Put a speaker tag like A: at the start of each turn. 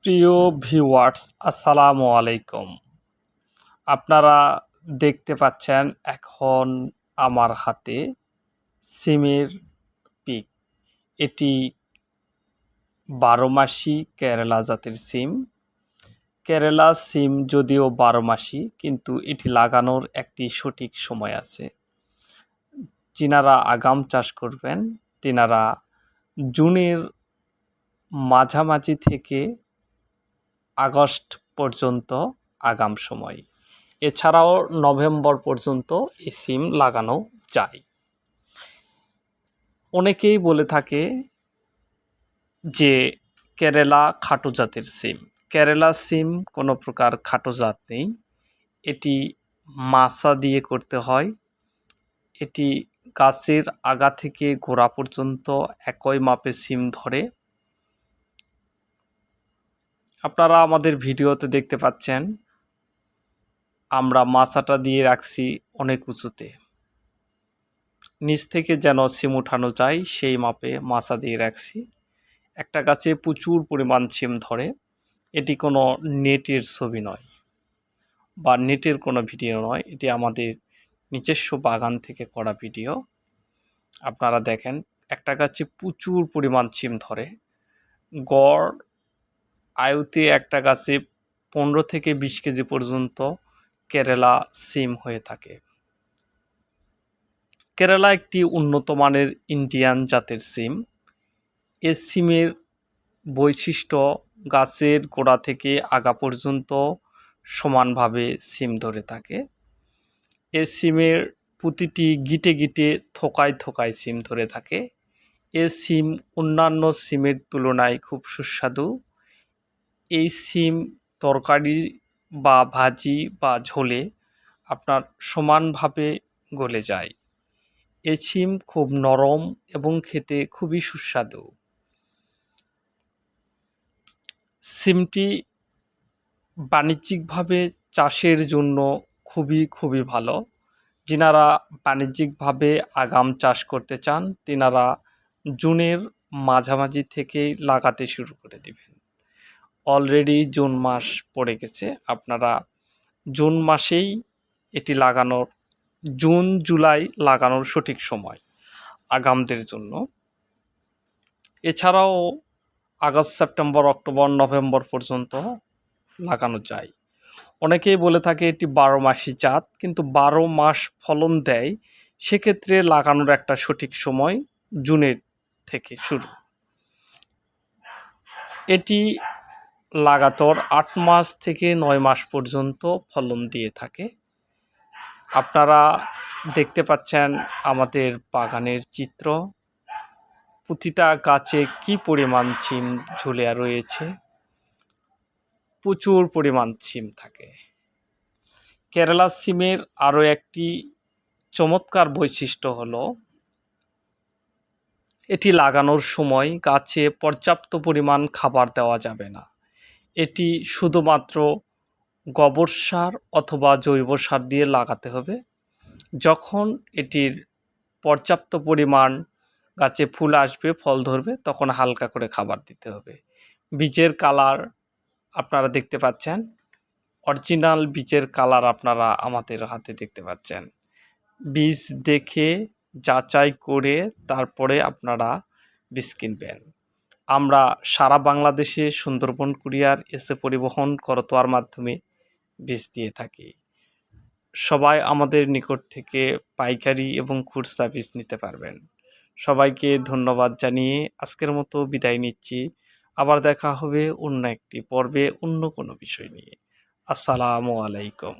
A: প্রিয় ভিউয়ার্স, আসসালামু আলাইকুম। আপনারা দেখতে পাচ্ছেন এখন আমার হাতে সিমের পিক। এটি ১২ মাসি কেরালা জাতের সিম। কেরালা সিম যদিও ১২ মাসি, কিন্তু এটি লাগানোর একটি সঠিক সময় আছে। যিনারা আগাম চাষ করবেন তিনারা জুনের মাঝামাঝি থেকে আগস্ট পর্যন্ত আগাম সময়। এছাড়াও নভেম্বর পর্যন্ত এই সিম লাগানো যায়। অনেকেই বলে থাকে যে কেরালা খাটো জাতের সিম। কেরালা সিম কোনো প্রকার খাটো জাত নেই। এটি মাচা দিয়ে করতে হয়। এটি গাছের আগা থেকে গোড়া পর্যন্ত একই মাপে সিম ধরে। আপনারা আমাদের ভিডিওতে দেখতে পাচ্ছেন আমরা মাচাটা দিয়ে রাখছি অনেক উঁচুতে, নিচ থেকে যেন সিম উঠানো যায় সেই মাপে মাচা দিয়ে রাখছি। একটা গাছে প্রচুর পরিমাণ সিম ধরে। এটি কোনো নেটের ছবি নয় বা নেটের কোনো ভিডিও নয়, এটি আমাদের নিজস্ব বাগান থেকে করা ভিডিও। আপনারা দেখেন একটা গাছে প্রচুর পরিমাণ সিম ধরে। গড় আয়ুতে একটা গাছে ১৫ থেকে ২০ কেজি পর্যন্ত কেরালা সিম হয়ে থাকে। কেরালা একটি উন্নত মানের ইন্ডিয়ান জাতের সিম। এ সিমের বৈশিষ্ট্য গাছের গোড়া থেকে আগা পর্যন্ত সমানভাবে সিম ধরে থাকে। এ সিমের প্রতিটি গিটে গিটে থোকায় থোকায় সিম ধরে থাকে। এ সিম অন্যান্য সিমের তুলনায় খুব সুস্বাদু। এই সিম তরকারি বা ভাজি বা ঝোলে আপনার সমানভাবে গলে যায়। এই সিম খুব নরম এবং খেতে খুবই সুস্বাদু। সিমটি বাণিজ্যিকভাবে চাষের জন্য খুবই ভালো। যিনারা বাণিজ্যিকভাবে আগাম চাষ করতে চান তিনারা জুনের মাঝামাঝি থেকেই লাগাতে শুরু করে দিবেন। অলরেডি জুন মাস পড়ে গেছে। আপনারা জুন মাসেই এটি লাগানোর, জুন জুলাই লাগানোর সঠিক সময় আগামদের জন্য। এছাড়াও আগস্ট, সেপ্টেম্বর, অক্টোবর, নভেম্বর পর্যন্ত লাগানো যায়। অনেকেই বলে থাকে এটি ১২ মাসি জাত, কিন্তু ১২ মাস ফলন দেয়। সেক্ষেত্রে লাগানোর একটা সঠিক সময় জুনের থেকে শুরু। এটি লাগাতার ৮ মাস থেকে ৯ মাস পর্যন্ত ফলন দিয়ে থাকে। আপনারা দেখতে পাচ্ছেন আমাদের বাগানের চিত্র। প্রতিটা গাছে কি পরিমাণ সিম ঝুলে রয়েছে, প্রচুর পরিমাণ সিম থাকে। কেরালা সিমের আরও একটি চমৎকার বৈশিষ্ট্য হলো এটি লাগানোর সময় গাছে পর্যাপ্ত পরিমাণ খাবার দেওয়া যাবে না। এটি শুধুমাত্র গোবর সার অথবা জৈব সার দিয়ে লাগাতে হবে। যখন এটির পর্যাপ্ত পরিমাণ গাছে ফুল আসবে, ফল ধরবে, তখন হালকা করে খাবার দিতে হবে। বীজের কালার আপনারা দেখতে পাচ্ছেন, অরিজিনাল বীজের কালার আপনারা আমাদের হাতে দেখতে পাচ্ছেন। বীজ দেখে যাচাই করে তারপরে আপনারা বীজ কিনবেন। আমরা সারা বাংলাদেশে সুন্দরবন কুরিয়ার এসে পরিবহন করতোয়ার মাধ্যমে বীজ দিয়ে থাকি। সবাই আমাদের নিকট থেকে পাইকারি এবং খুচরা বীজ নিতে পারবেন। সবাইকে ধন্যবাদ জানিয়ে আজকের মতো বিদায় নিচ্ছি। আবার দেখা হবে অন্য একটি পর্বে অন্য কোনো বিষয় নিয়ে। আসসালামু আলাইকুম।